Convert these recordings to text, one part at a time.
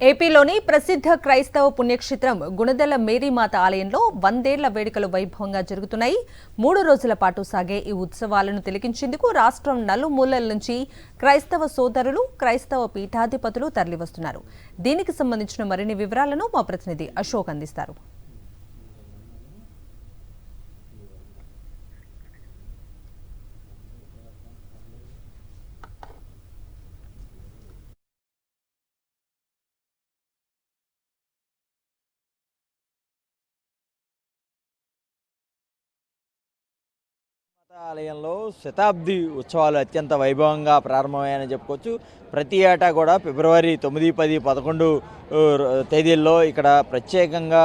ఏపీలోని ప్రసిద్ధ క్రైస్తవ పుణ్యక్షేత్రం గుణదల మేరీమాత ఆలయంలో 100 ఏళ్ల వేడుకలు వైభవంగా జరుగుతున్నాయి. 3 రోజుల పాటు సాగే ఈ ఉత్సవాలను తిలకించేందుకు రాష్ట్రం నలుమూలల నుంచి క్రైస్తవ సోదరులు, క్రైస్తవ పీఠాధిపతులు తరలివస్తున్నారు. దీనికి సంబంధించిన మరిన్ని వివరాలను మా ప్రతినిధి అశోక్ అందిస్తారు. ఆలయంలో శతాబ్ది ఉత్సవాలు అత్యంత వైభవంగా ప్రారంభమయ్యాయని చెప్పుకోవచ్చు. ప్రతి ఏటా కూడా ఫిబ్రవరి 9, 10, 11 తేదీల్లో ఇక్కడ ప్రత్యేకంగా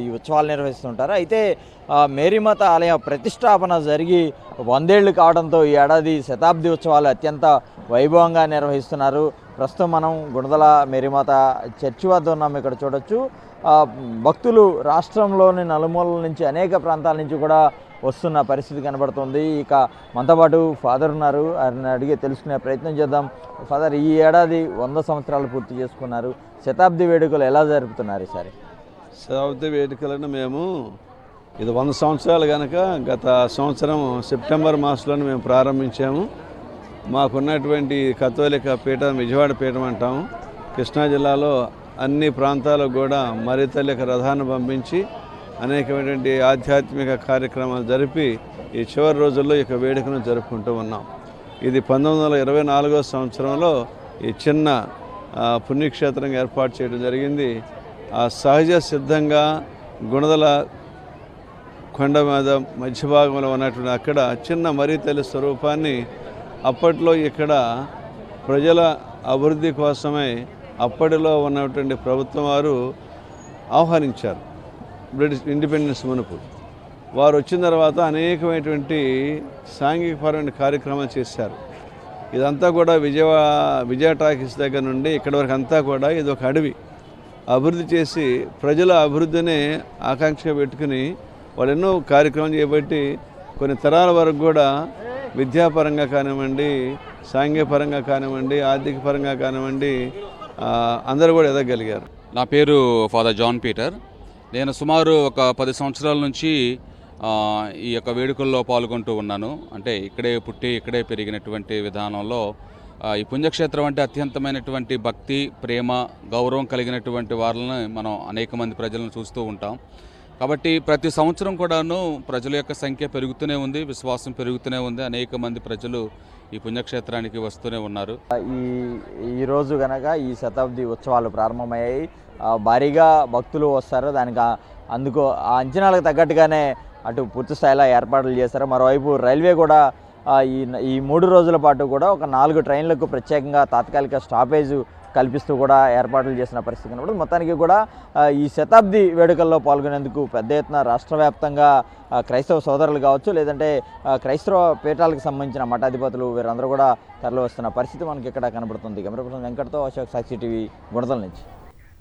ఈ ఉత్సవాలు నిర్వహిస్తుంటారు. అయితే మేరీమాత ఆలయ ప్రతిష్టాపన జరిగి 100 ఏళ్లు కావడంతో ఈ ఏడాది శతాబ్ది ఉత్సవాలు అత్యంత వైభవంగా నిర్వహిస్తున్నారు. ప్రస్తుతం మనం గుణదల మేరీమాత చర్చి వద్ద ఉన్నాం. ఇక్కడ చూడొచ్చు భక్తులు రాష్ట్రంలోని నలుమూలల నుంచి అనేక ప్రాంతాల నుంచి కూడా వస్తున్న పరిస్థితి కనబడుతుంది. ఇక మనతో పాటు ఫాదర్ ఉన్నారు, ఆయన అడిగి తెలుసుకునే ప్రయత్నం చేద్దాం. ఫాదర్, ఈ ఏడాది 100 సంవత్సరాలు పూర్తి చేసుకున్నారు. శతాబ్ది వేడుకలు ఎలా జరుపుతున్నారు ఈసారి? శతాబ్ది వేడుకలను మేము ఇది 100 సంవత్సరాలు కనుక గత సంవత్సరం సెప్టెంబర్ మాసంలో మేము ప్రారంభించాము. మాకున్నటువంటి కథోలిక పీఠం విజయవాడ పీఠం అంటాము. కృష్ణా జిల్లాలో అన్ని ప్రాంతాలకు కూడా మరితల్లిక రథాన్ని పంపించి అనేకమైనటువంటి ఆధ్యాత్మిక కార్యక్రమాలు జరిపి ఈ చివరి రోజుల్లో ఈ వేడుకను జరుపుకుంటూ ఉన్నాం. ఇది 1924 సంవత్సరంలో ఈ చిన్న పుణ్యక్షేత్రంగా ఏర్పాటు చేయడం జరిగింది. ఆ సహజ సిద్ధంగా గుణదల కొండ మీద మధ్య భాగంలో ఉన్నటువంటి అక్కడ చిన్న మరితల్లి స్వరూపాన్ని అప్పట్లో ఇక్కడ ప్రజల అభివృద్ధి కోసమే అప్పటిలో ఉన్నటువంటి ప్రభుత్వం వారు ఆహ్వానించారు. బ్రిటిష్ ఇండిపెండెన్స్ మునుపు వారు వచ్చిన తర్వాత అనేకమైనటువంటి సాంఘికపరమైన కార్యక్రమాలు చేశారు. ఇదంతా కూడా విజయ టాకీస్ దగ్గర నుండి ఇక్కడి వరకు అంతా కూడా ఇది ఒక అడవి అభివృద్ధి చేసి ప్రజల అభివృద్ధిని ఆకాంక్షగా పెట్టుకుని వాళ్ళు ఎన్నో కార్యక్రమాలు చేపట్టి కొన్ని తరాల వరకు కూడా విద్యాపరంగా కానివ్వండి, సాంఘికపరంగా కానివ్వండి, ఆర్థిక పరంగా కానివ్వండి అందరూ కూడా ఎదగలిగారు. నా పేరు ఫాదర్ జాన్ పీటర్. నేను సుమారు ఒక 10 సంవత్సరాల నుంచి ఈ యొక్క వేడుకల్లో పాల్గొంటూ ఉన్నాను. అంటే ఇక్కడే పుట్టి ఇక్కడే పెరిగినటువంటి విధానంలో ఈ పుణ్యక్షేత్రం అంటే అత్యంతమైనటువంటి భక్తి, ప్రేమ, గౌరవం కలిగినటువంటి వారిని మనం అనేక మంది ప్రజలను చూస్తూ ఉంటాం. కాబట్టి ప్రతి సంవత్సరం కూడాను ప్రజల యొక్క సంఖ్య పెరుగుతూనే ఉంది, విశ్వాసం పెరుగుతూనే ఉంది. అనేక మంది ప్రజలు ఈ పుణ్యక్షేత్రానికి వస్తూనే ఉన్నారు. ఈరోజు కనుక ఈ శతాబ్ది ఉత్సవాలు ప్రారంభమయ్యాయి. భారీగా భక్తులు వస్తారు. దానికి అందుకు ఆ అంచనాలకు తగ్గట్టుగానే అటు పూర్తి స్థాయిలో ఏర్పాట్లు చేస్తారు. మరోవైపు రైల్వే కూడా ఈ 3 రోజుల పాటు కూడా ఒక 4 ట్రైన్లకు ప్రత్యేకంగా తాత్కాలిక స్టాపేజ్ కల్పిస్తూ కూడా ఏర్పాట్లు చేసిన పరిస్థితి కనబడుతుంది. మొత్తానికి కూడా ఈ శతాబ్ది వేడుకల్లో పాల్గొనేందుకు పెద్ద ఎత్తున రాష్ట్ర వ్యాప్తంగా క్రైస్తవ సోదరులు కావచ్చు, లేదంటే క్రైస్తవ పీఠాలకు సంబంధించిన మఠాధిపతులు వీరందరూ కూడా తరలి వస్తున్న పరిస్థితి మనకి ఇక్కడ కనబడుతుంది. కెమెరా పర్సన్ వెంకట్తో అశోక్, సాక్షి టీవీ, గుణదల నుంచి.